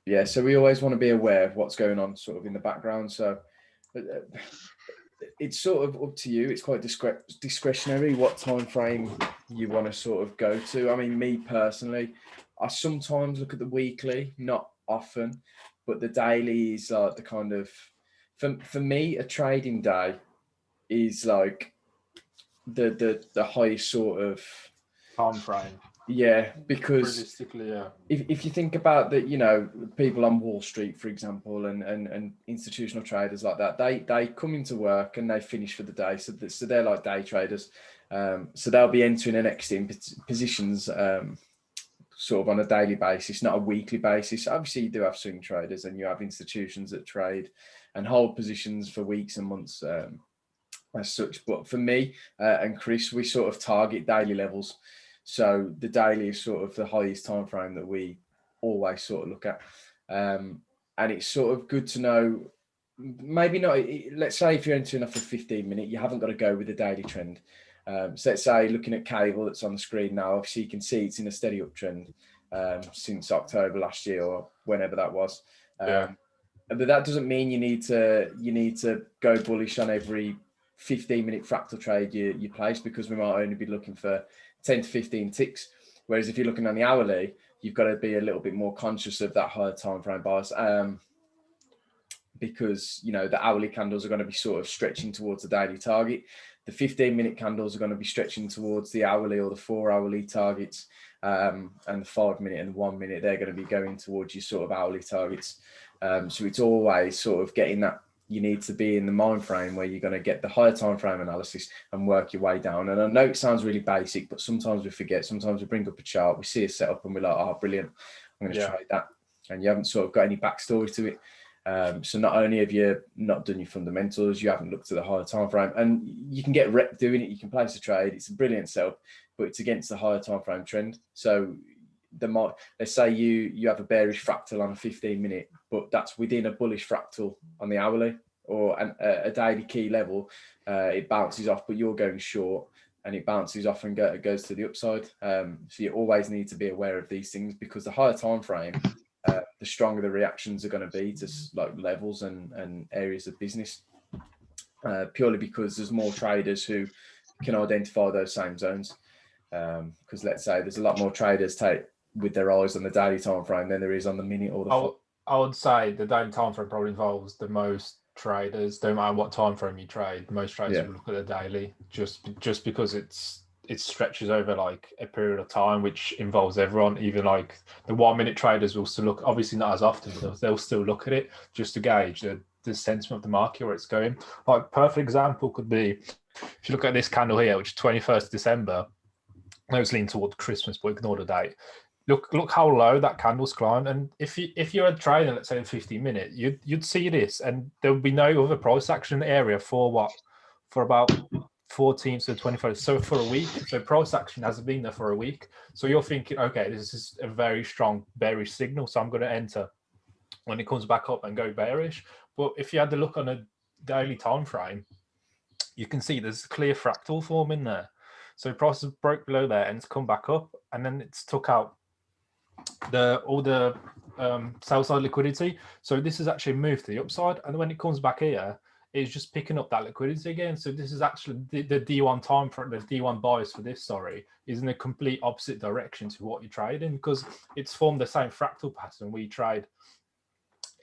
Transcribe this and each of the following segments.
Yeah, so we always want to be aware of what's going on sort of in the background. So it's sort of up to you. It's quite discretionary what time frame you want to sort of go to. I mean, me personally, I sometimes look at the weekly, not often, but the daily is like the kind of for me a trading day is like the highest sort of time frame. yeah, because Realistically, yeah. if you think about that, people on Wall Street, for example, and institutional traders like that, they come into work and they finish for the day. So they're like day traders. So they'll be entering and exiting positions sort of on a daily basis, not a weekly basis. Obviously, you do have swing traders and you have institutions that trade and hold positions for weeks and months as such. But for me and Chris, we sort of target daily levels. So the daily is sort of the highest time frame that we always sort of look at. And it's sort of good to know, maybe not, let's say if you're entering off a 15-minute, you haven't got to go with the daily trend. So let's say looking at cable that's on the screen now, obviously you can see it's in a steady uptrend since October last year or whenever that was. Yeah. But that doesn't mean you need to go bullish on every 15-minute fractal trade you place, because we might only be looking for 10 to 15 ticks. Whereas if you're looking on the hourly, you've got to be a little bit more conscious of that higher time frame bias. Because the hourly candles are going to be sort of stretching towards the daily target. The 15-minute candles are going to be stretching towards the hourly or the 4-hourly targets, and the 5-minute and 1-minute, they're going to be going towards your sort of hourly targets. So it's always sort of getting that. You need to be in the mind frame where you're going to get the higher time frame analysis and work your way down. And I know it sounds really basic, but sometimes we forget. Sometimes we bring up a chart, we see a setup, and we're like, "Oh, brilliant! I'm going to try that." And you haven't sort of got any backstory to it. So not only have you not done your fundamentals, you haven't looked at the higher time frame, and you can get rep doing it. You can place a trade. It's a brilliant setup, but it's against the higher time frame trend. So let's say you have a bearish fractal on a 15-minute, but that's within a bullish fractal on the hourly or a daily key level. It bounces off, but you're going short, and it bounces off and goes to the upside. So you always need to be aware of these things, because the higher time frame, the stronger the reactions are going to be to like levels and areas of business, purely because there's more traders who can identify those same zones. Because let's say there's a lot more traders with their eyes on the daily time frame than there is on the minute or the. I would say the daily time frame probably involves the most traders. Don't matter what time frame you trade, most traders will look at the daily, just because it stretches over like a period of time, which involves everyone. Even like the 1-minute traders will still look, obviously not as often, but they'll still look at it just to gauge the sentiment of the market, where it's going. Like perfect example could be, if you look at this candle here, which is 21st December, I know it's leaning towards Christmas, but ignore the date. Look how low that candle's climbed. And if you're a trader, let's say in 15-minute, you'd see this, and there would be no other price action area for about 14th to 21st. So for a week, so price action hasn't been there for a week. So you're thinking, okay, this is a very strong bearish signal, so I'm going to enter when it comes back up and go bearish. But if you had to look on a daily time frame, you can see there's a clear fractal forming there. So price broke below there and it's come back up, and then it's took out all the sell side liquidity. So this has actually moved to the upside, and when it comes back here, it's just picking up that liquidity again. So this is actually the D1 time for the D1 bias for this, is in a complete opposite direction to what you're trading, because it's formed the same fractal pattern we trade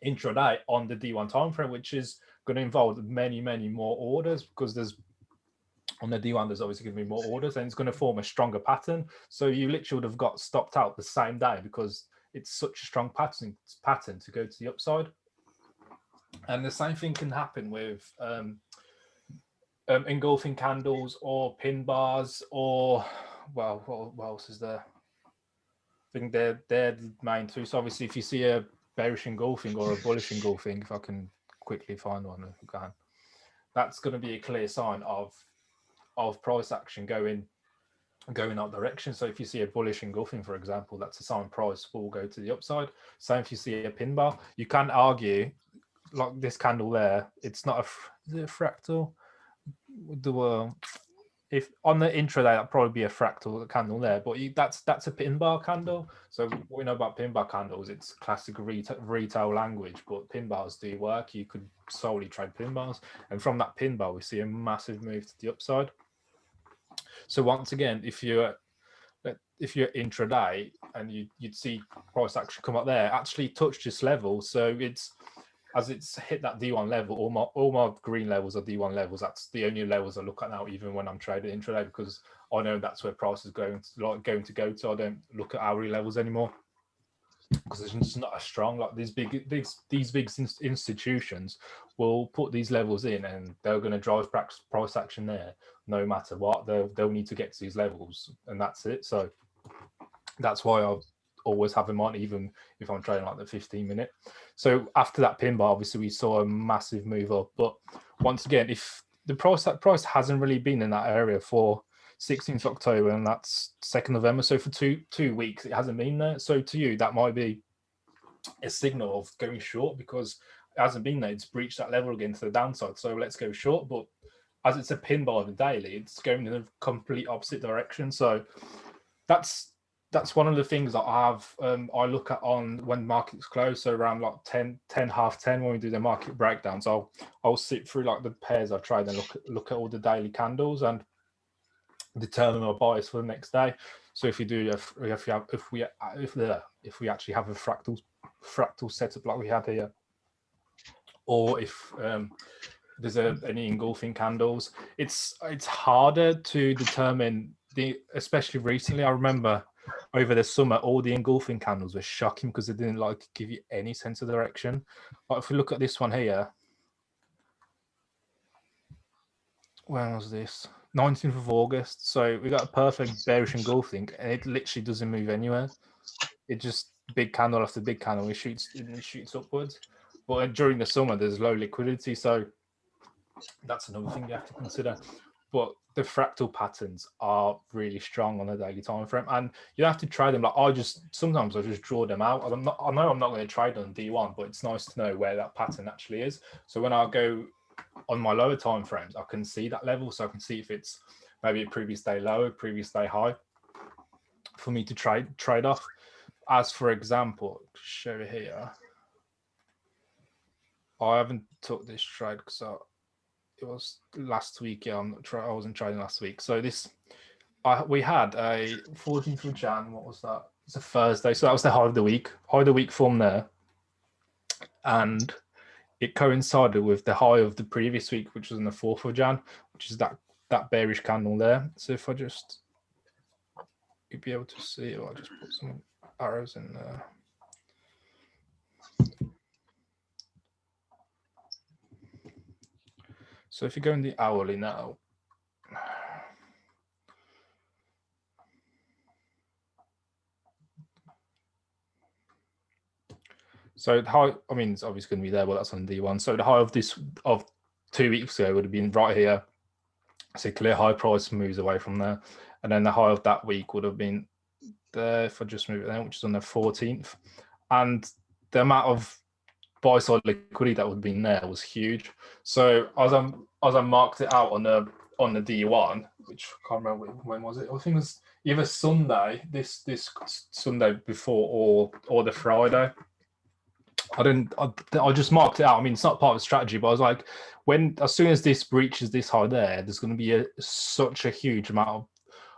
intraday on the D1 time frame, which is going to involve many more orders, because there's on the D1 there's obviously going to be more orders, and it's going to form a stronger pattern. So you literally would have got stopped out the same day, because it's such a strong pattern to go to the upside. And the same thing can happen with engulfing candles or pin bars, or what else is there? I think they're the main two. So obviously if you see a bearish engulfing or a bullish engulfing, if I can quickly find one, if I can, that's going to be a clear sign of price action going that direction. So if you see a bullish engulfing, for example, that's a sign price will go to the upside. Same if you see a pin bar. You can argue, like this candle there, it's not is it a fractal? if on the intraday, that'd probably be a fractal candle there, but that's a pin bar candle. So what we know about pin bar candles, it's classic retail language, but pin bars do work. You could solely trade pin bars, and from that pin bar, we see a massive move to the upside. So once again, if you're intraday and you'd see price action come up there, actually touch this level. So as it's hit that D1 level, all my green levels are D1 levels. That's the only levels I look at now, even when I'm trading intraday, because I know that's where price is going to go to. I don't look at hourly levels anymore because it's just not as strong. Like these big institutions will put these levels in, and they're going to drive price action there no matter what. They'll need to get to these levels, and that's it. So that's why I always have in mind, even if I'm trading like the 15-minute. So after that pin bar, obviously we saw a massive move up. But once again, if the price hasn't really been in that area for 16th October, and that's 2nd November. So for two weeks, it hasn't been there. So to you, that might be a signal of going short, because it hasn't been there. It's breached that level again to the downside. So let's go short. But as it's a pin bar on the daily, it's going in the complete opposite direction. So that's one of the things that I look at on when markets close. So around like 10, half 10, when we do the market breakdowns, I'll sit through like the pairs I trade and look at all the daily candles and determine our bias for the next day. So if we actually have a fractal setup like we had here, or if there's any engulfing candles, it's harder to determine especially recently. I remember over the summer, all the engulfing candles were shocking because they didn't give you any sense of direction. But if we look at this one here, when was this? 19th of August. So we got a perfect bearish engulfing, and it literally doesn't move anywhere. It just big candle after big candle, it shoots upwards. But during the summer, there's low liquidity, so that's another thing you have to consider. But the fractal patterns are really strong on the daily time frame, and you have to try them. Like sometimes I just draw them out. I know I'm not going to trade on D1, but it's nice to know where that pattern actually is. So when I go on my lower time frames, I can see that level, so I can see if it's maybe a previous day low, previous day high, for me to trade off. As for example, show here, I haven't took this trade because it was last week. Yeah, I wasn't trading last week. So we had a 14th of Jan. What was that? It's a Thursday. So that was the high of the week. High of the week from there, and it coincided with the high of the previous week, which was on the 4th of Jan, which is that bearish candle there. So if you'd be able to see it, I'll just put some arrows in there. So if you go in the hourly now, so the high, I mean, it's obviously going to be there, but that's on D1. So the high of 2 weeks ago would have been right here. So clear high, price moves away from there. And then the high of that week would have been there, if I just move it there, which is on the 14th. And the amount of buy side liquidity that would have been there was huge. So as I marked it out on the D1, which I can't remember when was it. I think it was either Sunday, this Sunday before, or the Friday. I just marked it out. I mean, it's not part of the strategy, but I was like, as soon as this breaches this high there's going to be such a huge amount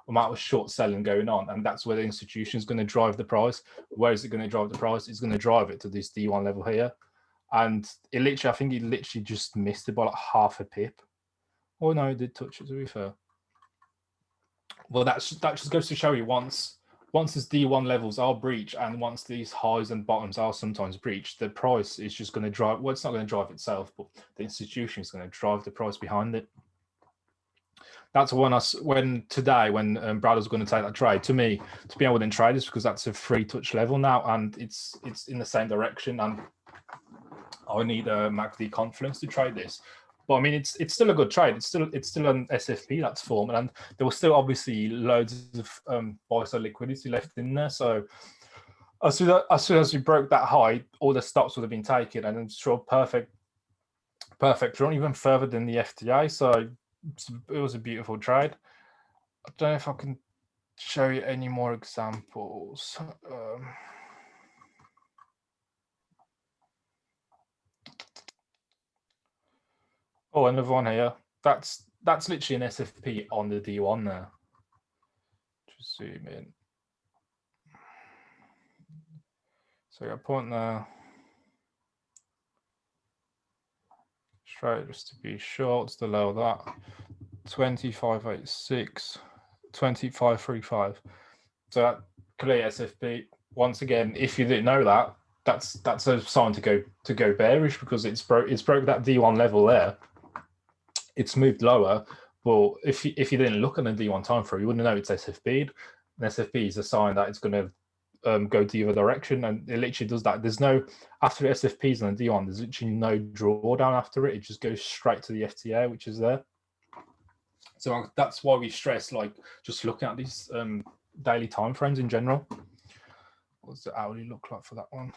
of short selling going on, and that's where the institution is going to drive the price. Where is it going to drive the price? It's going to drive it to this D1 level here, and I think it literally just missed it by like half a pip. Oh no, it did touch it, to be fair. Well, that just goes to show you once these D1 levels are breached, and once these highs and bottoms are sometimes breached, the price is just going to drive. Well, it's not going to drive itself, but the institution is going to drive the price behind it. That's when Brad was going to take that trade. To me, I wouldn't trade this because that's a free touch level now, and it's in the same direction, and I need a MACD confluence to trade this. But I mean, it's still a good trade. It's still an SFP that's formed, and there was still obviously loads of buy side liquidity left in there. So as soon as we broke that high, all the stops would have been taken, and it's sure perfect run, even further than the FTA. So it was a beautiful trade. I don't know if I can show you any more examples. Oh, another one here. That's literally an SFP on the D1 there. Just zoom in. So a point there. Straight, just to be short, it's the low of that. 2586, 2535. So that clear SFP. Once again, if you didn't know that, that's a sign to go bearish, because it's broke that D1 level there. It's moved lower, but if you didn't look at the D1 time frame, you wouldn't know it's SFP. An SFP is a sign that it's going to go the other direction, and it literally does that. There's no, after the SFPs and the D1, there's literally no drawdown after it. It just goes straight to the FTA, which is there. So that's why we stress, like, just looking at these daily time frames in general. What does the hourly look like for that one?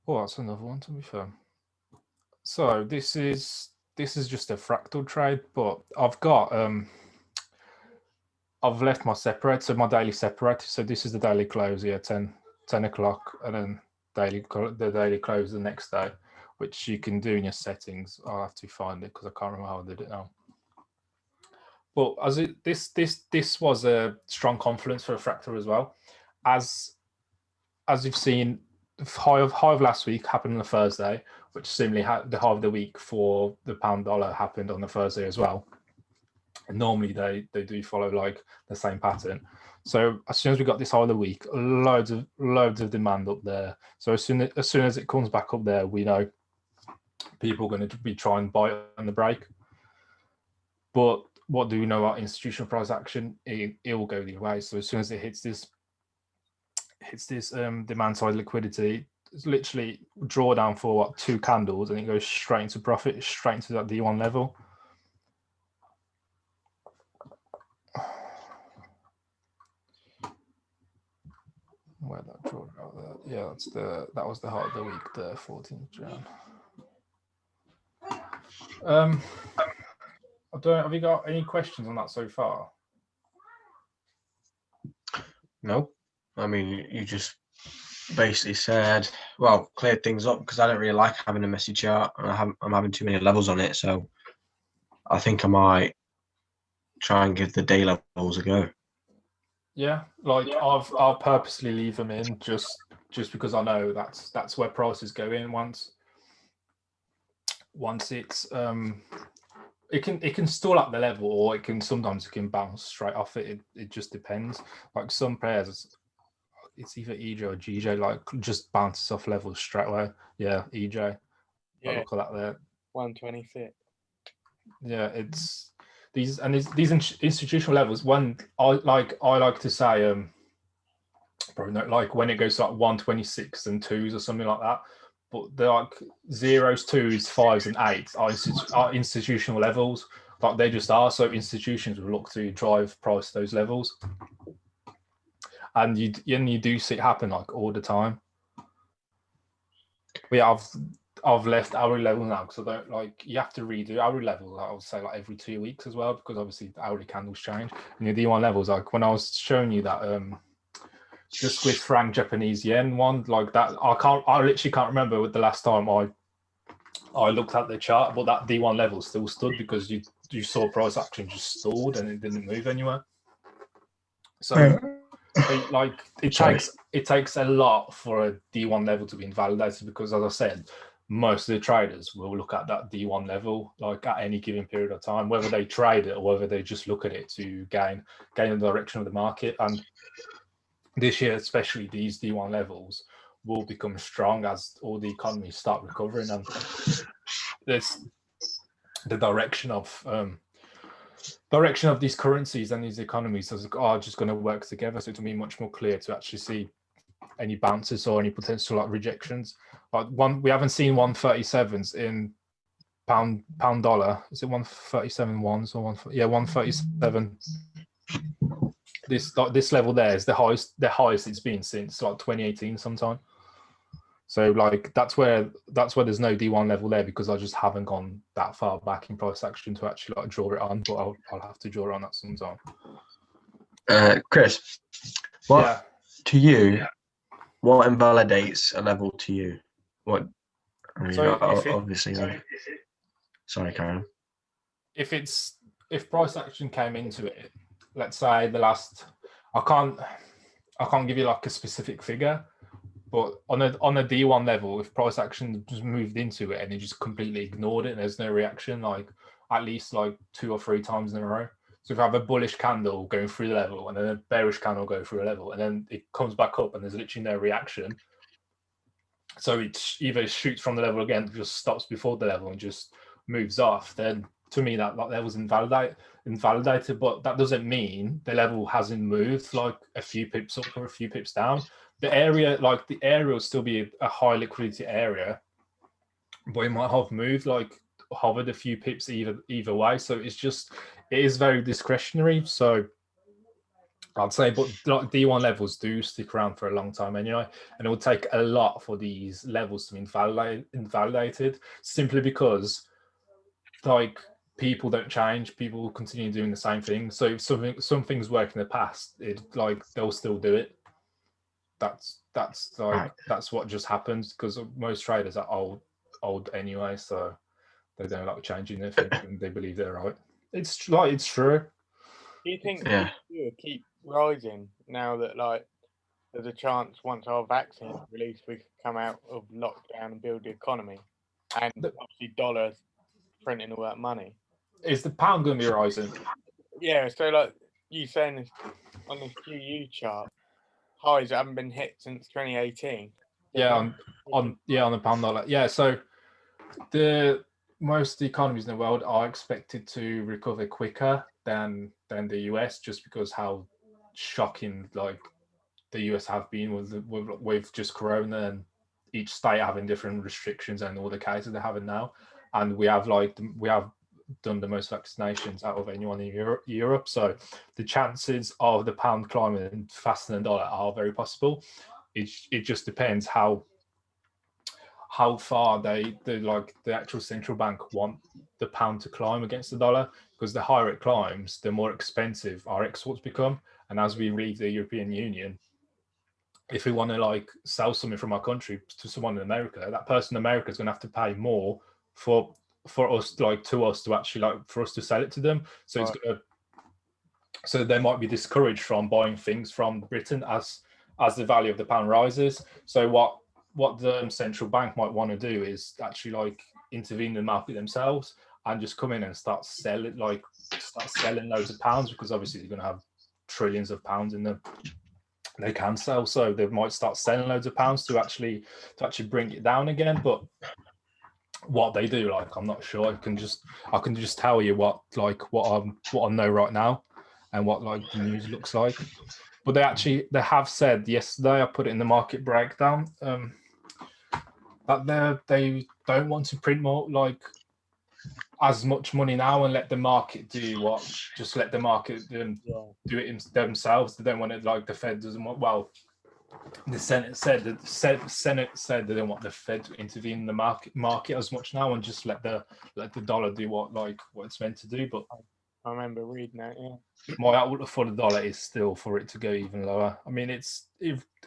Oh, that's another one, to be fair. So this is just a fractal trade, but I've got I've left my separate, so my daily separate. So this is the daily close here, 10 o'clock, and then the daily close the next day, which you can do in your settings. I'll have to find it because I can't remember how I did it now. But this was a strong confluence for a fractal as well, as you've seen. High of last week happened on a Thursday, which similarly had the high of the week for the pound dollar happened on the Thursday as well. And normally they do follow like the same pattern. So as soon as we got this high of the week, loads of demand up there. So as soon as it comes back up there, we know people are going to be trying to buy on the break. But what do we know about institutional price action? It will go the other way. So as soon as it hits this demand side liquidity, it's literally drawdown for what, 2 candles, and it goes straight into profit, straight into that D1 level. Where that drawdown there? Yeah, that was the high of the week, the 14th Jan. I don't. Have you got any questions on that so far? No, I mean, you just basically said, well, cleared things up, because I don't really like having a messy chart, and I'm having too many levels on it. So I think I might try and give the day levels a go. Yeah, like I'll purposely leave them in just because I know that's where prices go in once it's it can stall at the level, or it can bounce straight off it. It just depends. Like some pairs, it's either EJ or GJ, like just bounces off levels straight away. Yeah, EJ. Yeah, look at that there. 126. Yeah, it's these institutional levels. One I like to say, probably not, like when it goes to like 126 and 2s or something like that. But they're like 0s, 2s, 5s, and 8s are institutional levels. Like they just are. So institutions will look to drive price to those levels, and you do see it happen like all the time. But yeah, I've left hourly level now because I don't like. You have to redo hourly levels. I would say like every 2 weeks as well, because obviously the hourly candles change. And your D1 levels, like when I was showing you that just with franc Japanese yen one, like that, I literally can't remember with the last time I looked at the chart, but that D1 level still stood because you saw price action just stalled and it didn't move anywhere. So it takes a lot for a D1 level to be invalidated, because as I said, most of the traders will look at that D1 level like at any given period of time, whether they trade it or whether they just look at it to gain the direction of the market. And this year, especially, these D1 levels will become strong as all the economies start recovering, and this the direction of these currencies and these economies are just going to work together. So it'll be much more clear to actually see any bounces or any potential like rejections. Like we haven't seen 137s in pound dollar. Is it 137 ones or 137? This level there is the highest it's been since like 2018 sometime. So like that's where there's no D1 level there, because I just haven't gone that far back in price action to actually like draw it on. But I'll have to draw it on at some time. Chris, what to you? What invalidates a level to you? What? I mean, So obviously. Sorry, Karen. If price action came into it, let's say the last, I can't give you like a specific figure, but on a D1 level, if price action just moved into it and it just completely ignored it and there's no reaction, like at least like 2 or 3 times in a row. So if I have a bullish candle going through the level and then a bearish candle go through a level and then it comes back up and there's literally no reaction, so it either shoots from the level again, just stops before the level and just moves off, then to me that level's invalidated. But that doesn't mean the level hasn't moved like a few pips up or a few pips down. The area will still be a high liquidity area, but it might have moved like hovered a few pips either way. So it is very discretionary. So I'd say, but like D1 levels do stick around for a long time anyway, and it will take a lot for these levels to be invalidated, simply because like people don't change, people continue doing the same thing. So if some things work in the past, they'll still do it. That's what just happens, because most traders are old anyway, so they don't like changing their things and they believe they're right. It's true. Do you think it will keep rising now that like there's a chance once our vaccine is released we could come out of lockdown and build the economy, and obviously dollars printing all that money? Is the pound going to be rising? Yeah, so like you saying on this QU chart, highs that haven't been hit since 2018. Yeah, on the pound dollar. Yeah, so most of the economies in the world are expected to recover quicker than the US, just because how shocking like the US have been with just Corona, and each state having different restrictions and all the cases they're having now. And we have done the most vaccinations out of anyone in Europe. So the chances of the pound climbing faster than the dollar are very possible. It just depends how far the actual central bank want the pound to climb against the dollar, because the higher it climbs, the more expensive our exports become. And as we leave the European Union, if we want to like sell something from our country to someone in America, that person in America is going to have to pay more for us to actually for us to sell it to them. So so they might be discouraged from buying things from Britain as the value of the pound rises. So what the central bank might want to do is actually intervene in the market themselves and just come in and start selling loads of pounds, because obviously they're going to have trillions of pounds in them they can sell. So they might start selling loads of pounds to actually bring it down again. But what they do, I'm not sure. I can just tell you what I know right now and what the news looks like. But they have said yesterday, I put it in the market breakdown, that they don't want to print more as much money now and let the market just let the market do it themselves. They don't want it the Fed doesn't want. Well, the Senate said they don't want the Fed to intervene in the market as much now and just let the dollar do what it's meant to do. But I remember reading that. Yeah, my outlook for the dollar is still for it to go even lower. I mean, it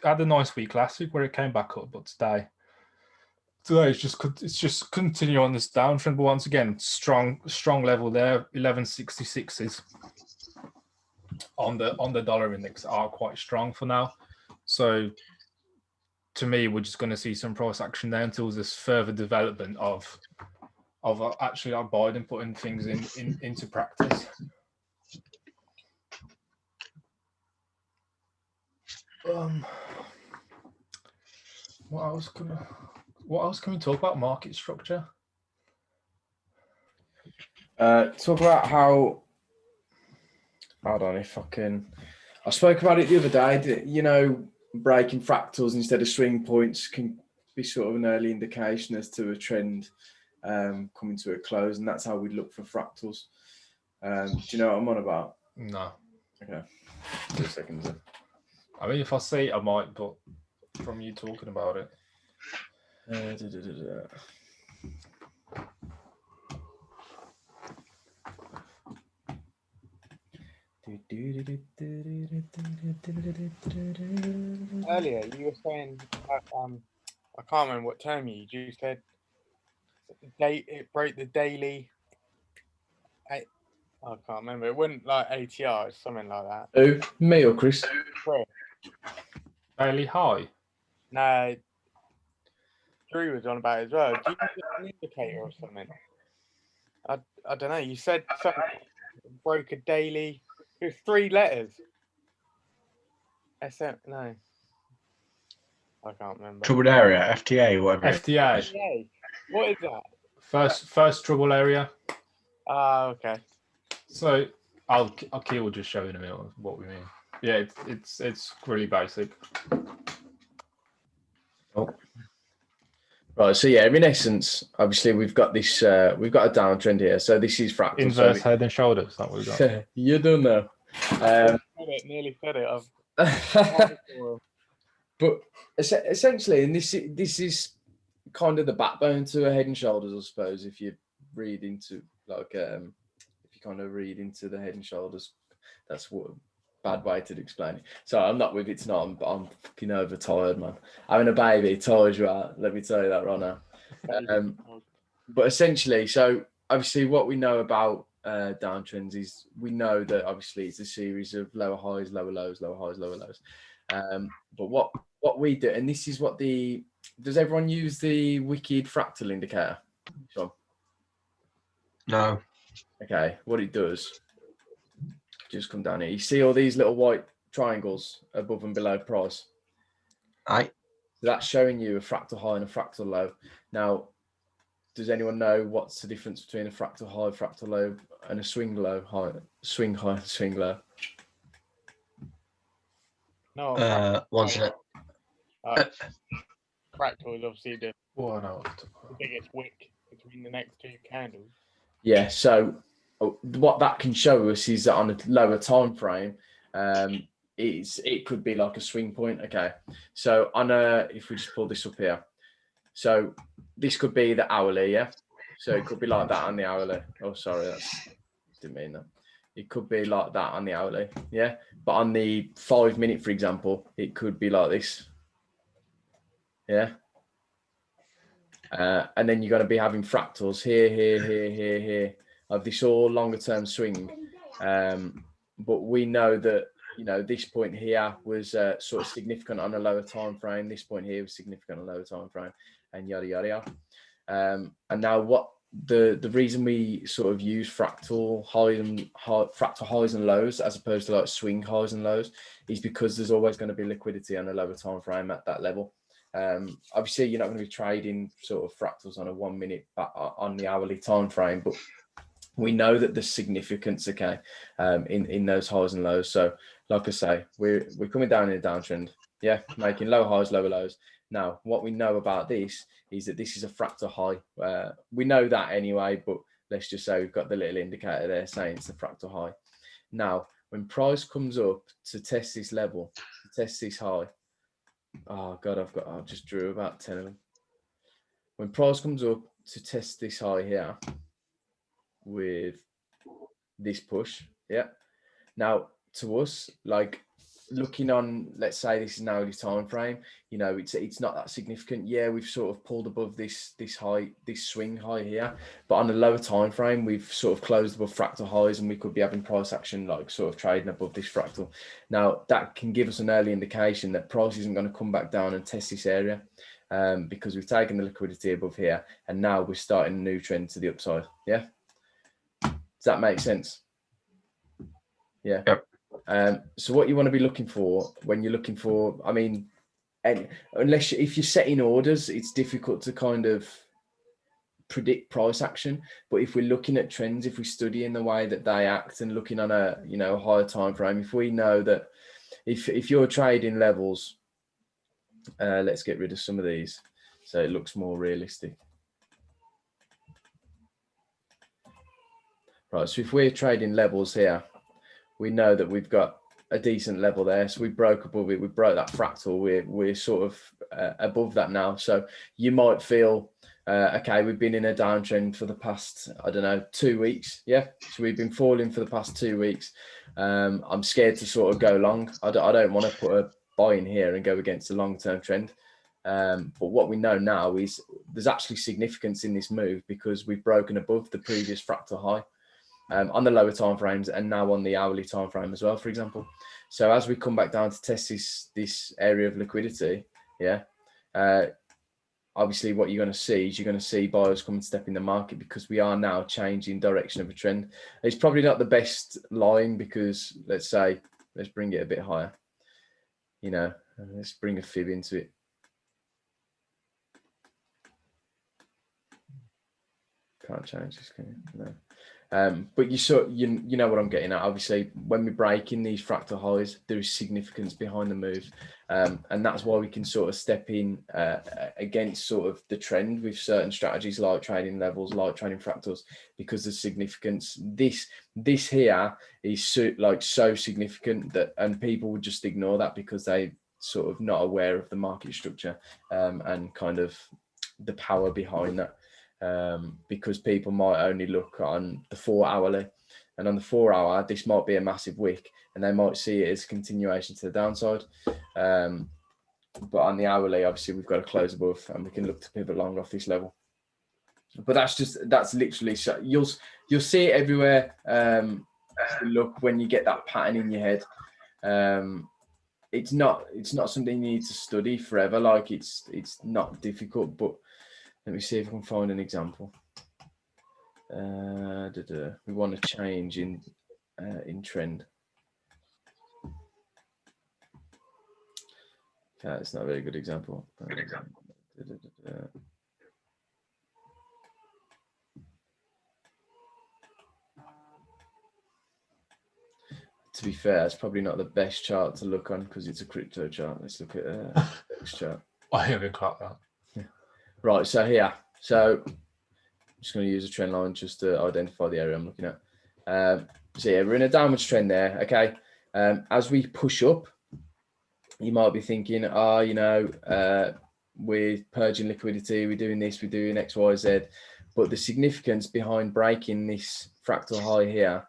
had a nice week last week where it came back up, but today it's just continue on this downtrend. But once again, strong level there. 1166s on the dollar index are quite strong for now. So to me, we're just going to see some price action there until there's further development of actually Biden putting things into practice. What else can we talk about? Market structure. Talk about how. Hold on, if I can. I spoke about it the other day. Breaking fractals instead of swing points can be sort of an early indication as to a trend coming to a close, and that's how we look for fractals. Do you know what I'm on about? No. Okay. 2 seconds then. I mean, if I see it, I might, but from you talking about it. Earlier, you were saying, I can't remember what term you used. You said it broke the daily. I can't remember. It wasn't like ATR, it's something like that. Who? Me or Chris? Chris. Daily high. No, Drew was on about it as well. Do you have an indicator or something? I don't know. You said something broke a daily. It was 3 letters. SM, no. I can't remember. Troubled area, FTA, whatever. FTA. FTA. What is that? First trouble area. Okay. So Keith will just show in a minute what we mean. Yeah, it's really basic. Oh. Right, so yeah, in essence, obviously we've got this, we've got a downtrend here. So this is fractal. Inverse head and shoulders, that we've got. You don't know. Nearly said it. But essentially, and this is kind of the backbone to a head and shoulders, I suppose. If you read into if you kind of read into the head and shoulders, that's what bad way to explain it. So I'm not with it tonight. I'm fucking overtired, man. Having a baby tires you out. Let me tell you that right now. But essentially, so obviously, what we know about downtrends is we know that obviously it's a series of lower highs, lower lows, lower highs, lower lows. But what we do, and this is what does everyone use the Wicked fractal indicator? Sean? No. Okay, what it does, just come down here. You see all these little white triangles above and below price? Aye. So that's showing you a fractal high and a fractal low. Now, does anyone know what's the difference between a fractal high, fractal low, and a swing low, high, swing low? No. One sec. Fractal is obviously the no. biggest wick between the next 2 candles. Yeah, so what that can show us is that on a lower time frame, it could be like a swing point. Okay, so if we just pull this up here, so this could be the hourly, yeah. So it could be like that on the hourly. Oh, sorry, didn't mean that. It could be like that on the hourly, yeah. But on the 5 minute, for example, it could be like this, yeah. And then you're going to be having fractals here of this all longer term swing. But we know that, this point here was sort of significant on a lower time frame. This point here was significant on a lower time frame, and yada yada yada. And now what the reason we sort of use fractal highs and lows as opposed to like swing highs and lows is because there's always going to be liquidity on a lower time frame at that level. Obviously, you're not going to be trading sort of fractals on a 1 minute on the hourly time frame, but we know that there's significance, okay, in those highs and lows. So, like I say, we're coming down in a downtrend, yeah, making low highs, lower lows. Now, what we know about this is that this is a fractal high. We know that anyway, but let's just say we've got the little indicator there saying it's a fractal high. Now, when price comes up to test this level, to test this high, oh God, I just drew about 10 of them. When price comes up to test this high here with this push, yeah. Now, to us, like looking on, let's say this is an hourly time frame, it's not that significant. Yeah, we've sort of pulled above this high, this swing high here, but on a lower time frame, we've sort of closed above fractal highs, and we could be having price action like sort of trading above this fractal. Now, that can give us an early indication that price isn't going to come back down and test this area, because we've taken the liquidity above here, and now we're starting a new trend to the upside. Yeah, does that make sense? Yeah. Yep. So what you want to be looking for when you're looking for, I mean, if you're setting orders, it's difficult to kind of predict price action. But if we're looking at trends, if we study in the way that they act and looking on a higher time frame, if we know that if you're trading levels, let's get rid of some of these so it looks more realistic. Right, so if we're trading levels here, we know that we've got a decent level there. So we broke above it. We broke that fractal. We're sort of above that now. So you might feel, okay, we've been in a downtrend for the past, I don't know, 2 weeks. Yeah. So we've been falling for the past 2 weeks. I'm scared to sort of go long. I don't want to put a buy in here and go against the long-term trend. But what we know now is there's actually significance in this move because we've broken above the previous fractal high on the lower time frames and now on the hourly time frame as well, for example. So as we come back down to test this area of liquidity, yeah, obviously what you're going to see is you're going to see buyers come and step in the market because we are now changing direction of a trend. It's probably not the best line because let's bring it a bit higher, you know, let's bring a fib into it. Can't change this, can you? No. But you know what I'm getting at. Obviously, when we break in these fractal highs, there is significance behind the move, and that's why we can sort of step in against sort of the trend with certain strategies like trading levels, like trading fractals, because there's significance. This here is so significant that, and people would just ignore that because they sort of not aware of the market structure and kind of the power behind that. Because people might only look on the 4 hourly, and on the 4 hour, this might be a massive wick, and they might see it as a continuation to the downside. But on the hourly, obviously, we've got to close above, and we can look to pivot long off this level. But that's literally so you'll see it everywhere. Look, when you get that pattern in your head, it's not something you need to study forever. Like it's not difficult, but let me see if I can find an example. We want to change in trend. Okay, it's not a very good example. Good example. To be fair, it's probably not the best chart to look on because it's a crypto chart. Let's look at this chart. I haven't caught that. Right, so here, I'm just going to use a trend line just to identify the area I'm looking at. So yeah, we're in a downwards trend there, okay? As we push up, you might be thinking, we're purging liquidity, we're doing this, we're doing X, Y, Z. But the significance behind breaking this fractal high here,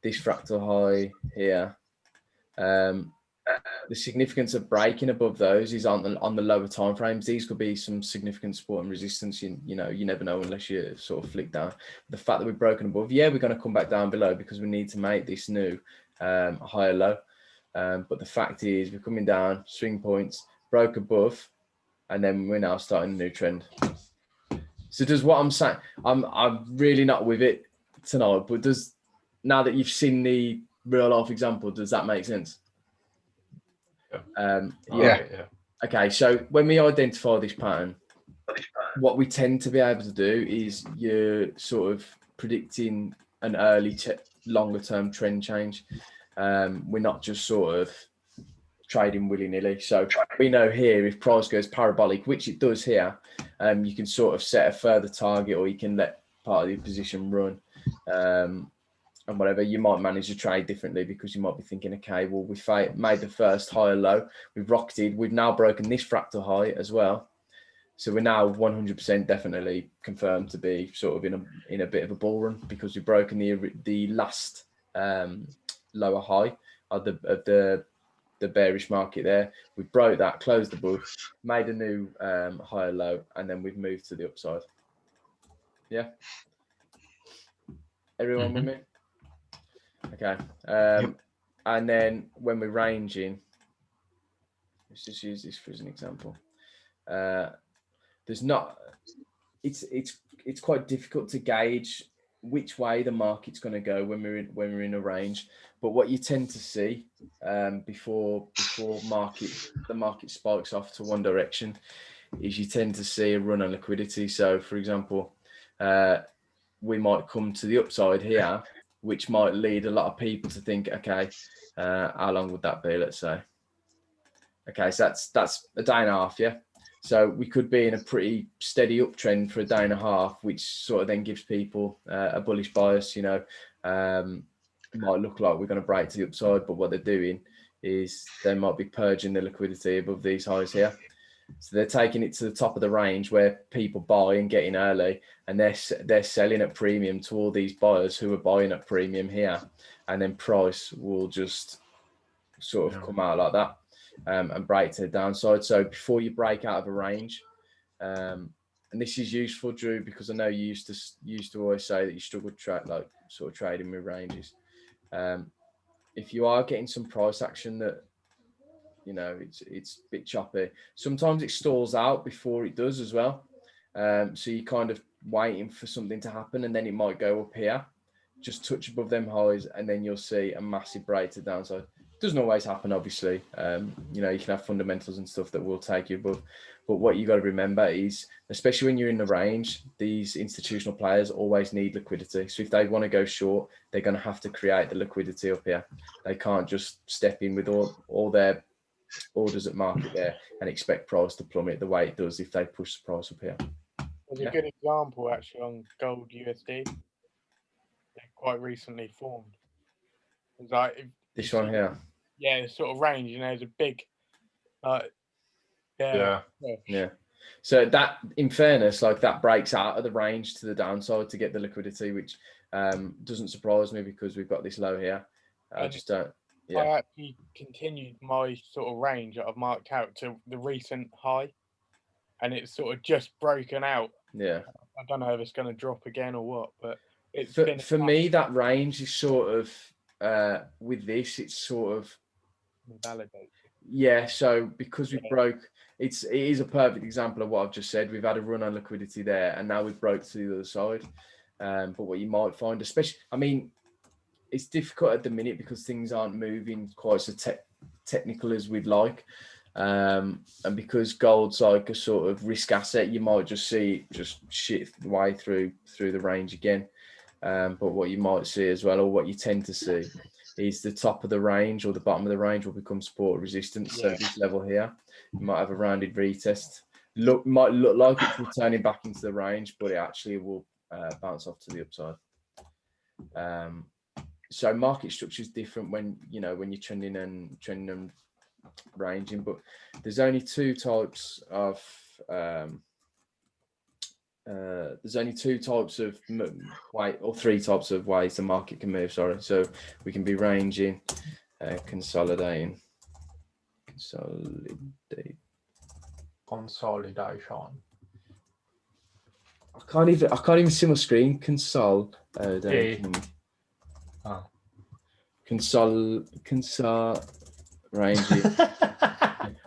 this fractal high here, the significance of breaking above those is on the lower time frames. These could be some significant support and resistance. You never know unless you sort of flick down. The fact that we've broken above, yeah, we're going to come back down below because we need to make this new higher low. But the fact is we're coming down, swing points, broke above, and then we're now starting a new trend. So does what I'm saying, I'm really not with it tonight, but now that you've seen the real life example, does that make sense? Yeah. Okay, so when we identify this pattern, what we tend to be able to do is you're sort of predicting an early longer term trend change. We're not just sort of trading willy-nilly. So we know here if price goes parabolic, which it does here, you can sort of set a further target or you can let part of your position run. And whatever, you might manage to trade differently because you might be thinking, okay, well, we made the first higher low, we've rocketed, we've now broken this fractal high as well. So we're now 100% definitely confirmed to be sort of in a bit of a bull run because we've broken the last lower high of the bearish market there. We broke that, closed above, made a new higher low, and then we've moved to the upside. Yeah. Everyone with me? Okay. And then when we're ranging, let's just use this for as an example. It's quite difficult to gauge which way the market's going to go when we're in a range. But what you tend to see before the market spikes off to one direction is you tend to see a run on liquidity. So for example, we might come to the upside here, which might lead a lot of people to think, okay, how long would that be? Let's say, okay, so that's a day and a half, yeah. So we could be in a pretty steady uptrend for a day and a half, which sort of then gives people a bullish bias, might look like we're going to break to the upside, but what they're doing is they might be purging the liquidity above these highs here. So they're taking it to the top of the range where people buy and get in early, and they're selling at premium to all these buyers who are buying at premium here, and then price will just sort of come out like that and break to the downside. So before you break out of a range, and this is useful, Drew, because I know you used to always say that you struggle like sort of trading with ranges. If you are getting some price action that, you know, it's a bit choppy, sometimes it stalls out before it does as well. So you're kind of waiting for something to happen, and then it might go up here, just touch above them highs, and then you'll see a massive break to the downside. It doesn't always happen, obviously. You know, you can have fundamentals and stuff that will take you above. But what you got to remember is, especially when you're in the range, these institutional players always need liquidity. So if they want to go short, they're going to have to create the liquidity up here. They can't just step in with all their orders at market there and expect price to plummet the way it does if they push the price up here. There's a good example actually on gold USD. They quite recently formed. It's like this one here. Yeah, the sort of range. You know, there's a big, Yeah. So that, in fairness, like that breaks out of the range to the downside to get the liquidity, which doesn't surprise me because we've got this low here. I just don't. Yeah. I actually continued my sort of range that I've marked out to the recent high, and it's sort of just broken out. Yeah. I don't know if it's going to drop again or what, but it's for me, that range is sort of with this, it's sort of validated. Yeah. So because we broke, it is a perfect example of what I've just said. We've had a run on liquidity there, and now we've broke to the other side. But what you might find, especially, I mean, it's difficult at the minute because things aren't moving quite so technical as we'd like. And because gold's like a sort of risk asset, you might just see just shit the way through the range again. But what you might see as well, or what you tend to see, is the top of the range or the bottom of the range will become support resistance. So this level here, you might have a rounded retest. Might look like it's returning back into the range, but it actually will bounce off to the upside. So market structure is different when you're trending and ranging, but there's only two types of way, or three types of ways the market can move. Sorry, so we can be ranging, consolidating. I can't even see my screen. Consolidation. Ranging.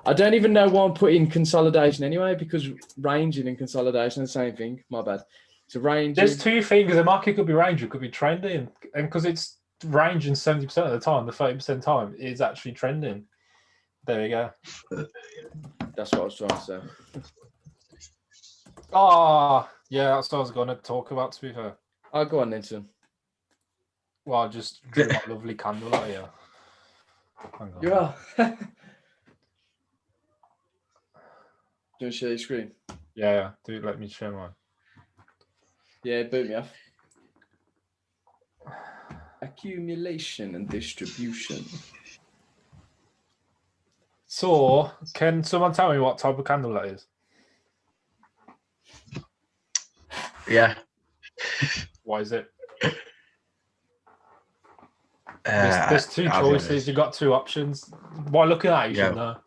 I don't even know why I'm putting consolidation anyway, because ranging and consolidation are the same thing. My bad. So ranging. There's two things. The market could be ranging, could be trending, and because it's ranging 70% of the time, the 30% time is actually trending. There you go. That's what I was trying to say. Yeah, that's what I was going to talk about, to be fair. I'll go on then, son. Well, I just drew that lovely candle out here. Hang on. You are. Do you want to share your screen? Yeah. Do let me share mine. Yeah, boot me off. Accumulation and distribution. So, can someone tell me what type of candle that is? Yeah. Why is it? There's two choices. You've got two options. By looking at it, you should know.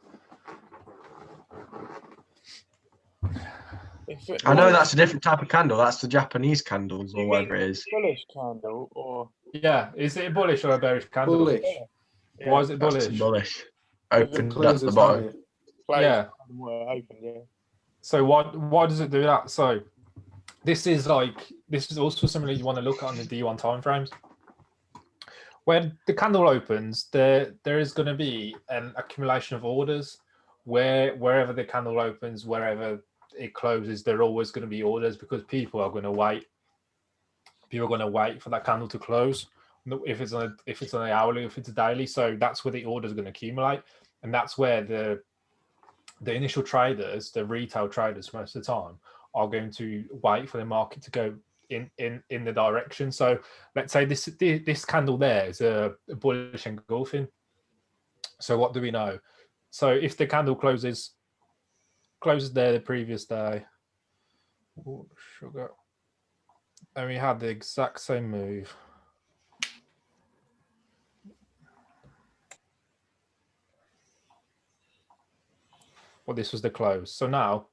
I know that's a different type of candle. That's the Japanese candles or whatever it is. Bullish candle or... Yeah. Is it a bullish or a bearish candle? Bullish. Yeah. Why is it bullish? That's bullish. Opened at Closes the bottom. Yeah. Open, yeah. So why does it do that? So this is also something you want to look at on the D1 timeframes. When the candle opens, there is going to be an accumulation of orders wherever the candle opens, wherever it closes, there are always going to be orders because people are going to wait. People are going to wait for that candle to close. If it's on the hourly, if it's a daily, so that's where the orders are going to accumulate, and that's where the initial traders, the retail traders, most of the time, are going to wait for the market to go in the direction. So let's say this candle there is a bullish engulfing. So what do we know? So if the candle closes there the previous day, sugar, and we had the exact same move. Well, this was the close. So now,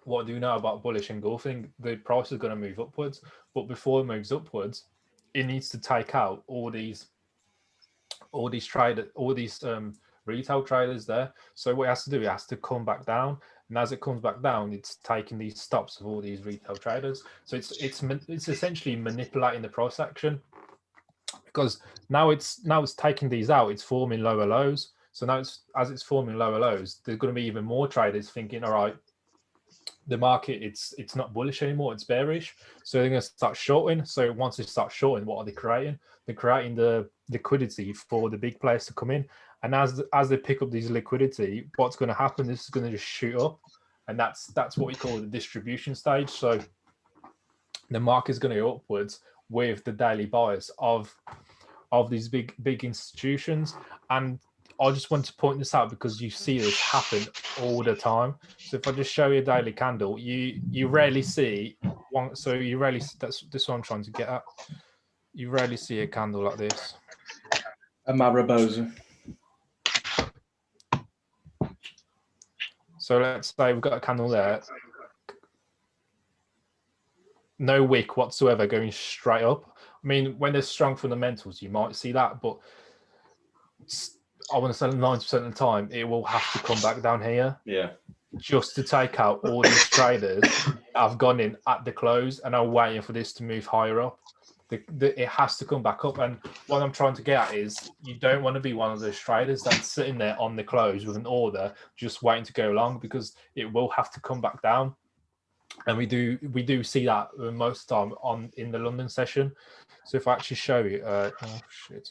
what do we know about bullish engulfing? The price is going to move upwards, but before it moves upwards, it needs to take out all these retail traders there. So what it has to do, it has to come back down, and as it comes back down, it's taking these stops of all these retail traders. So it's essentially manipulating the price action, because now it's taking these out. It's forming lower lows. So now as it's forming lower lows, there's going to be even more traders thinking, all right, the market, it's not bullish anymore, it's bearish. So they're going to start shorting. So once they start shorting, what are they creating? They're creating the liquidity for the big players to come in. And as they pick up these liquidity, what's going to happen? This is going to just shoot up. And that's what we call the distribution stage. So the market is going to go upwards with the daily bias of these big institutions. And I just want to point this out because you see this happen all the time. So if I just show you a daily candle, you rarely see one. So you rarely, that's what I'm trying to get at. You rarely see a candle like this. A Mariposa. So let's say we've got a candle there. No wick whatsoever, going straight up. I mean, when there's strong fundamentals, you might see that, but I want to say 90% of the time, it will have to come back down here. Yeah. Just to take out all these traders that have gone in at the close and are waiting for this to move higher up. It has to come back up. And what I'm trying to get at is you don't want to be one of those traders that's sitting there on the close with an order just waiting to go long, because it will have to come back down. And we do see that most of the time in the London session. So if I actually show you, oh shit.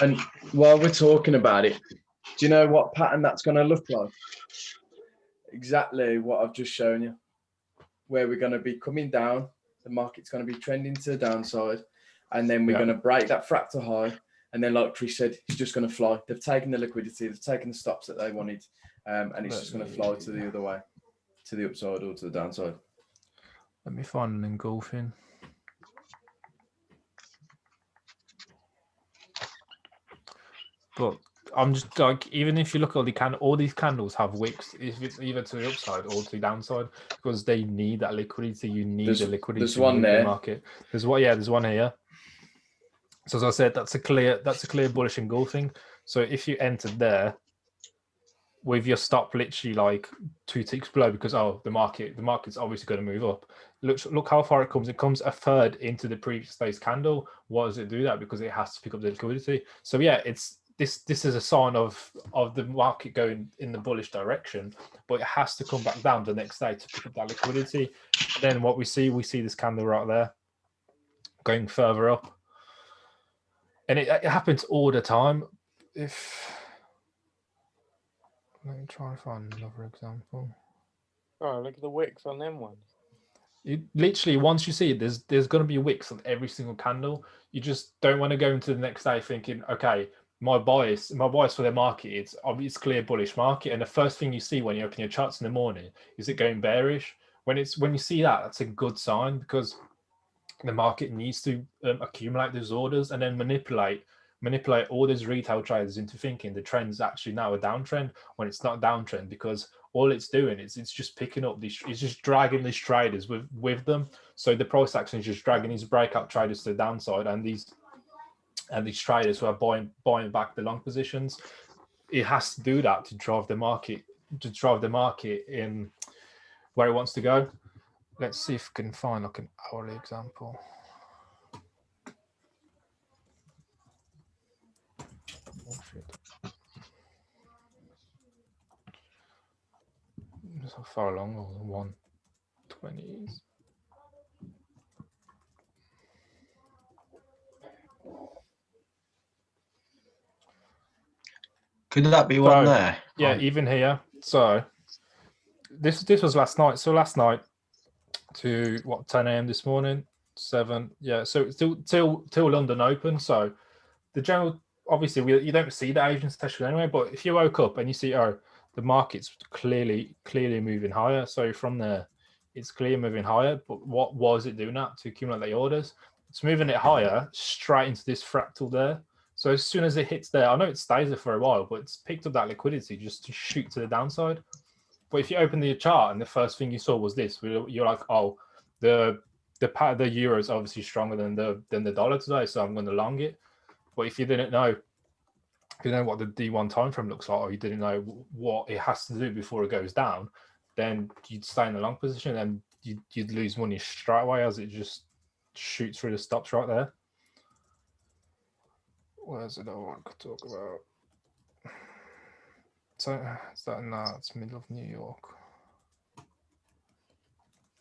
And while we're talking about it, do you know what pattern that's going to look like? Exactly what I've just shown you, where we're going to be coming down, the market's going to be trending to the downside, and then we're going to break that fractal high, and then like Chris said, it's just going to fly. They've taken the liquidity, they've taken the stops that they wanted, and it's just going to fly to the other way, to the upside or to the downside. Let me find an engulfing. But I'm just like, even if you look at all these candles have wicks, if it's either to the upside or to the downside, because they need that liquidity. You need the liquidity. There's one there. The market. There's one here. So as I said, that's a clear bullish engulfing. So if you entered there with your stop literally like 2 ticks below, because the market's obviously going to move up. Look how far it comes. It comes a third into the previous day's candle. Why does it do that? Because it has to pick up the liquidity. So yeah, this is a sign of the market going in the bullish direction, but it has to come back down the next day to pick up that liquidity. And then what we see this candle right there going further up, and it happens all the time. Let me try and find another example. Oh, look at the wicks on them ones. You literally, once you see it, there's going to be wicks on every single candle. You just don't want to go into the next day thinking, okay, my bias for the market is obviously clear bullish market, and the first thing you see when you open your charts in the morning is it going bearish. When you see that, that's a good sign, because the market needs to accumulate those orders and then manipulate all those retail traders into thinking the trend's actually now a downtrend, when it's not a downtrend, because all it's doing is it's just picking up these, it's just dragging these traders with them. So the price action is just dragging these breakout traders to the downside, and these traders who are buying back the long positions. It has to do that to drive the market in where it wants to go. Let's see if we can find like an hourly example. Oh shit. How far along? Oh, 120s. Could that be one there? Yeah, even here. So this was last night. So last night, to what 10 a.m. this morning, 7. Yeah, so it's till London Open. So the general, obviously, you don't see the Asian session anyway. But if you woke up and you see, the market's clearly moving higher. So from there, it's clearly moving higher. But what was it doing that to accumulate the orders? It's moving it higher straight into this fractal there. So as soon as it hits there, I know it stays there for a while, but it's picked up that liquidity just to shoot to the downside. But if you open the chart and the first thing you saw was this, you're like, oh, the euro is obviously stronger than the dollar today, so I'm going to long it. But if you didn't know, what the D1 time frame looks like, or you didn't know what it has to do before it goes down, then you'd stay in the long position and you'd lose money straight away as it just shoots through the stops right there. Where's it I want to talk about? So it's middle of New York.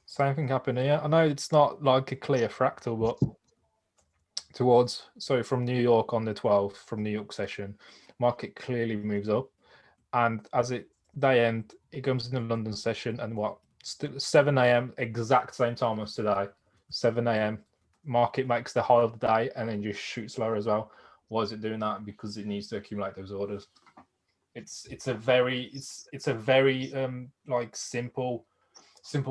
Same thing happened here. I know it's not like a clear fractal, but from New York on the 12th, from New York session, market clearly moves up. And as day end, it comes in the London session and 7 a.m. exact same time as today, 7 a.m. market makes the high of the day and then just shoots lower as well. Why is it doing that? Because it needs to accumulate those orders. It's a very like simple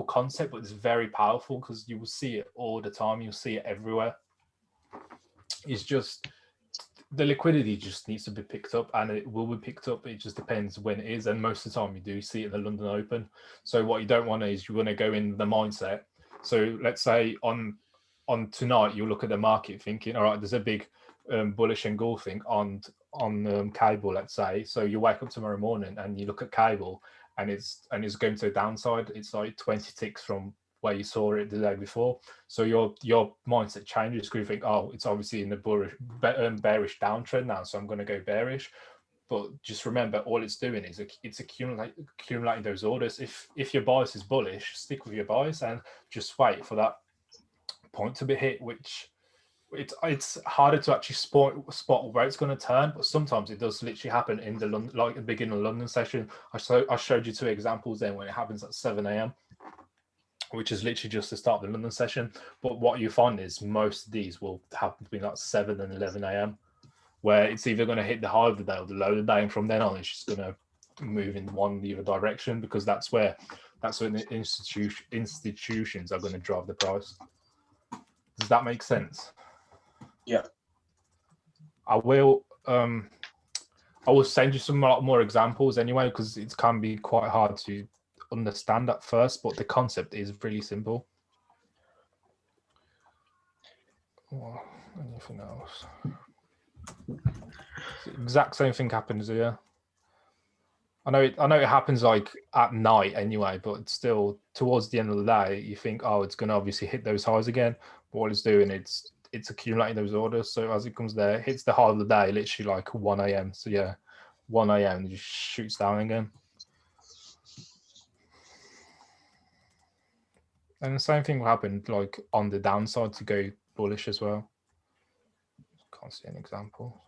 concept, but it's very powerful because you will see it all the time. You'll see it everywhere. It's just the liquidity just needs to be picked up, and it will be picked up. It just depends when it is, and most of the time you do see it in the London Open. So what you don't want is you want to go in the mindset. So let's say on tonight you look at the market thinking, all right, there's a big bullish engulfing on cable, let's say. So you wake up tomorrow morning and you look at cable and it's going to the downside. It's like 20 ticks from where you saw it the day before. So your mindset changes because you think, oh, it's obviously in the bearish downtrend now, so I'm going to go bearish. But just remember, all it's doing is it's accumulating those orders. If your bias is bullish, stick with your bias and just wait for that point to be hit, which it's harder to actually spot where it's going to turn, but sometimes it does literally happen in the like the beginning of London session. I showed you 2 examples then when it happens at 7 a.m, which is literally just the start of the London session. But what you find is most of these will happen between like 7 and 11 a.m, where it's either going to hit the high of the day or the low of the day, and from then on it's just going to move in one the other direction, because that's when the institutions are going to drive the price. Does that make sense? Yeah. I will send you some more examples anyway, because it can be quite hard to understand at first, but the concept is really simple. Well, anything else? The exact same thing happens here. I know it happens like at night anyway, but it's still towards the end of the day, you think, oh, it's going to obviously hit those highs again. But what it's doing, it's accumulating those orders. So as it comes there, it hits the high of the day, literally like 1 a.m. So yeah, 1 a.m. it just shoots down again. And the same thing will happen like on the downside to go bullish as well. Can't see an example.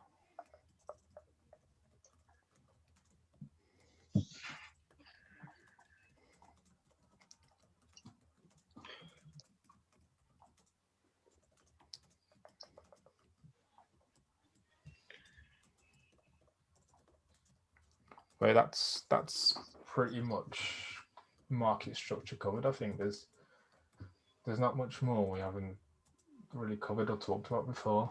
But that's pretty much market structure covered. I think there's not much more we haven't really covered or talked about before.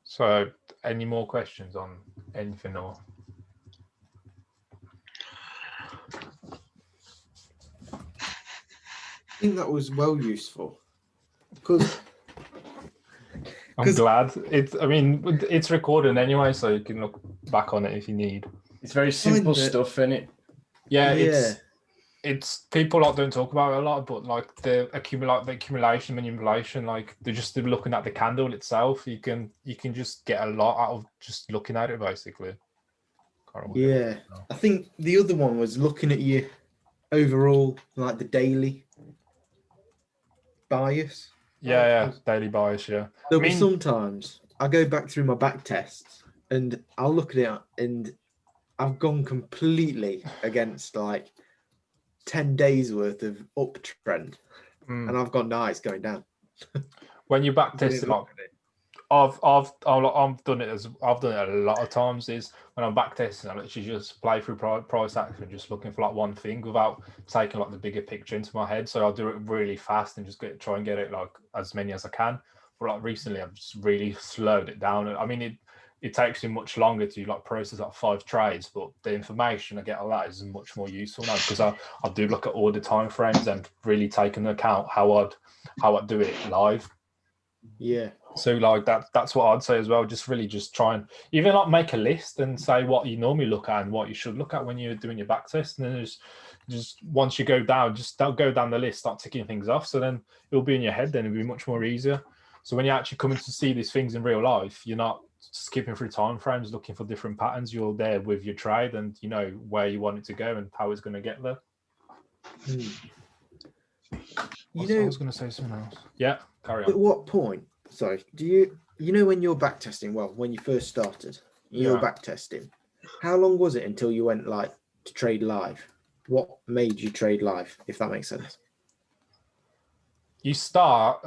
So, any more questions on anything or? I think that was well useful. Because I'm glad. It's recorded anyway, so you can look back on it if you need. It's very simple stuff, isn't it? Yeah. It's people don't talk about it a lot, but like the accumulation, manipulation, like they're just looking at the candle itself. You can just get a lot out of just looking at it, basically. Yeah, I think the other one was looking at your overall, like the daily bias. Yeah, daily bias. Yeah, There'll be sometimes I go back through my back tests and I'll look at it and I've gone completely against like 10 days worth of uptrend, and I've gone, no, it's going down. When you back test it, like I've done it a lot of times. Is when I'm back testing, I literally just play through price action, just looking for like one thing without taking like the bigger picture into my head. So I'll do it really fast and just try and get it like as many as I can. But like recently, I've just really slowed it down. I mean, it takes me much longer to like process like 5 trades, but the information I get on that is much more useful now because I do look at all the time frames and really take into account how I'd do it live. Yeah. So like that's what I'd say as well. Just really just try and even like make a list and say what you normally look at and what you should look at when you're doing your back test. And then just once you go down, go down the list, start ticking things off. So then it'll be in your head. Then it'll be much more easier. So when you're actually coming to see these things in real life, you're not skipping through time frames looking for different patterns. You're there with your trade and you know where you want it to go and how it's going to get there. I was going to say something else. Yeah, carry on. At what point? Sorry, do you know when you're back testing? Well, when you first started, you were back testing. How long was it until you went like to trade live? What made you trade live? If that makes sense. You start.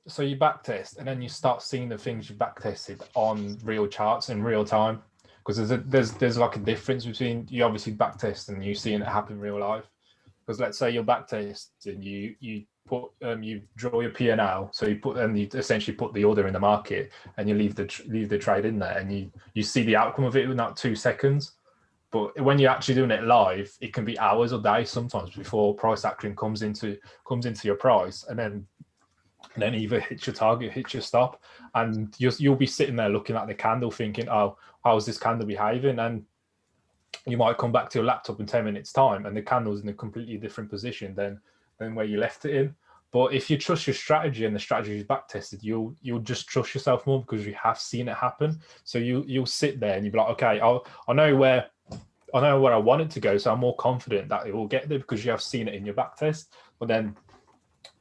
So you back test, and then you start seeing the things you back tested on real charts in real time. Because there's like a difference between you obviously back test and you seeing it happen in real life. Because let's say you're back testing, you put you draw your P&L, so you essentially put the order in the market, and you leave the trade in there, and you see the outcome of it in that 2 seconds. But when you're actually doing it live, it can be hours or days sometimes before price action comes into your price, and then either hit your target, hit your stop, and you'll be sitting there looking at the candle thinking, oh, how's this candle behaving? And you might come back to your laptop in 10 minutes time and the candle's in a completely different position than where you left it in. But if you trust your strategy and the strategy is back tested, you'll just trust yourself more because you have seen it happen. So you'll sit there and you'll be like, okay, I know where I want it to go, so I'm more confident that it will get there because you have seen it in your back test. But then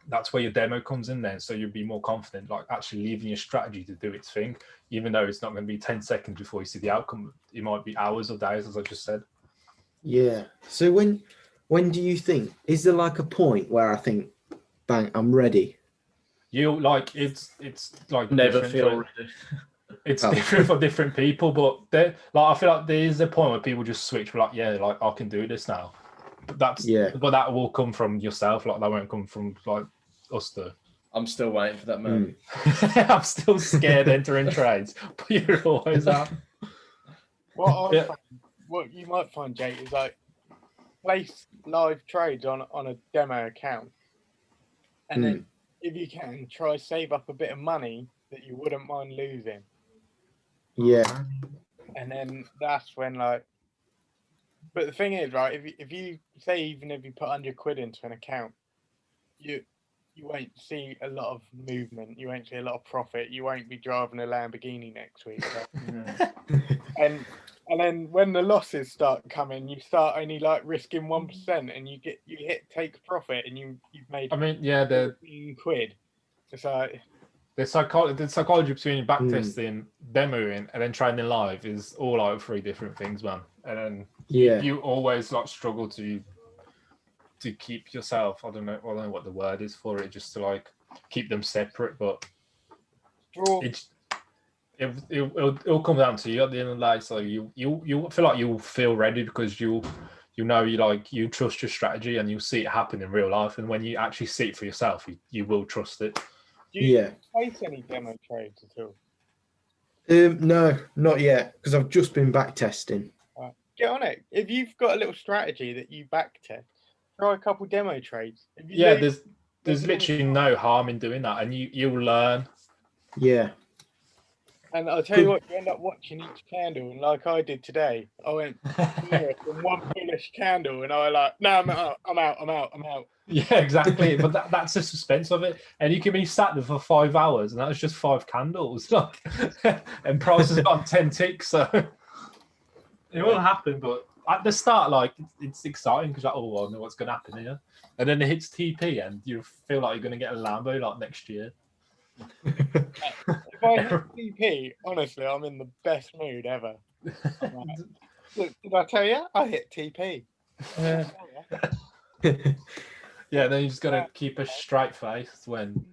that's where your demo comes in then. So you'll be more confident, like actually leaving your strategy to do its thing, even though it's not going to be 10 seconds before you see the outcome. It might be hours or days, as I just said. Yeah. So when do you think, is there like a point where I think, bang, I'm ready? You like, it's like never feel ready. It's different for different people, but I feel like there is a point where people just switch, like, yeah, like I can do this now. But that will come from yourself. Like that won't come from like us two. I'm still waiting for that moment. I'm still scared entering trades, but you're always out. What you might find, Jake, is like place live trades on a demo account, and then if you can, try save up a bit of money that you wouldn't mind losing. Yeah. And then that's when like. But the thing is, right, if you say even if you put 100 quid into an account, you won't see a lot of movement. You won't see a lot of profit. You won't be driving a Lamborghini next week. Right? And then when the losses start coming, you start only like risking 1%, and you hit take profit, and you've made. I mean, yeah, the quid. It's like the psychology between backtesting, demoing, and then trading live is all like 3 different things, man. And then you always like struggle to keep yourself. I don't know what the word is for it, just to like keep them separate. But it'll come down to you at the end of the day. So you feel like you'll feel ready because you know you trust your strategy and you see it happen in real life. And when you actually see it for yourself, you will trust it. Do you place any demo trades at all? No, not yet, because I've just been back testing. Get on it. If you've got a little strategy that you back test, try a couple demo trades. There's literally no harm in doing that, and you'll learn. Yeah. And I'll tell you what, you end up watching each candle, and like I did today, I went from one bullish candle, and I was like, no, I'm out. Yeah, exactly. But that's the suspense of it, and you can be sat there for 5 hours, and that was just 5 candles, like, and prices got 10 ticks, so it will happen. But at the start, like it's exciting because like, oh, I know what's going to happen here, and then it hits TP, and you feel like you're going to get a Lambo like next year. If I hit TP, honestly, I'm in the best mood ever. Like, look, did I tell you? I hit TP. Yeah, then you just got to keep a straight face when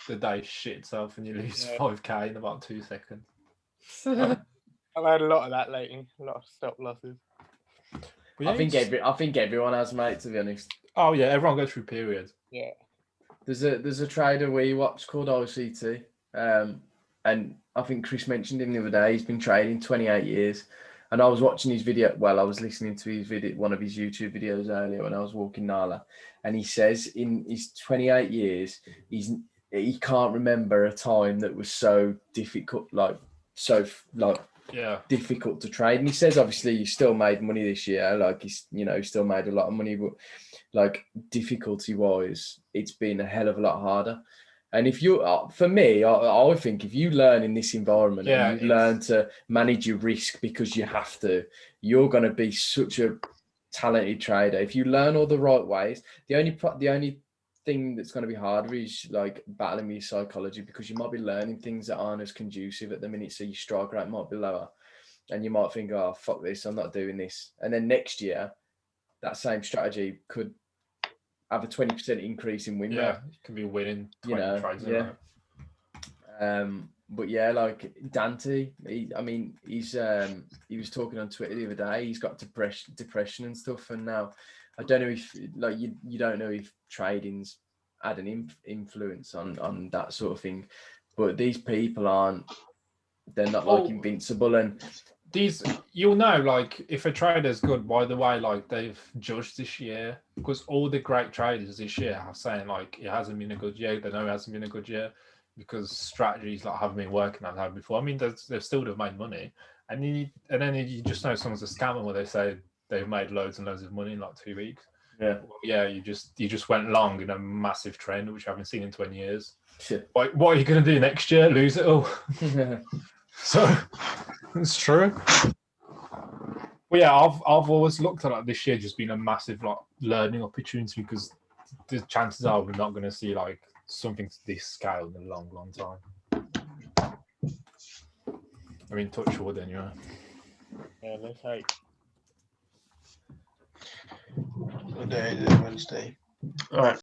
the day shit itself and you lose 5k in about 2 seconds. I've had a lot of that lately. A lot of stop losses. I think everyone has, mate. To be honest. Oh yeah, everyone goes through periods. Yeah. There's a trader we watch called OCT, and I think Chris mentioned him the other day. He's been trading 28 years, and I was watching his video. Well, I was listening to his video, one of his YouTube videos earlier when I was walking Nala, and he says in his 28 years, he can't remember a time that was so difficult, difficult to trade. And he says obviously you still made money this year, like he's still made a lot of money, but like difficulty wise, it's been a hell of a lot harder. And if you, for me, I think if you learn in this environment and you learn to manage your risk because you have to, you're going to be such a talented trader. If you learn all the right ways, the only thing that's going to be harder is like battling with your psychology, because you might be learning things that aren't as conducive at the minute. So your strike rate might be lower and you might think, oh, fuck this, I'm not doing this. And then next year, that same strategy could have a 20% increase in win rate. Yeah, it can be winning 20 trades in a row. But yeah, like Dante, he was talking on Twitter the other day. He's got depression and stuff, and now I don't know if like you don't know if trading's had an influence on that sort of thing. But these people they're not like invincible, and these, you'll know, like if a trader's good by the way like they've judged this year, because all the great traders this year are saying like it hasn't been a good year. They know it hasn't been a good year because strategies like haven't been working as they have before. I mean, they've still have made money, and then you just know someone's a scammer where they say they've made loads and loads of money in like 2 weeks. You just went long in a massive trend which I haven't seen in 20 years. Shit. What are you going to do next year? Lose it all? So it's true. Well, yeah, I've always looked at this year just being a massive like learning opportunity, because the chances are we're not going to see like something to this scale in a long, long time. I mean, touch wood anyway. Yeah, let's hope. What day is it? Wednesday. All right.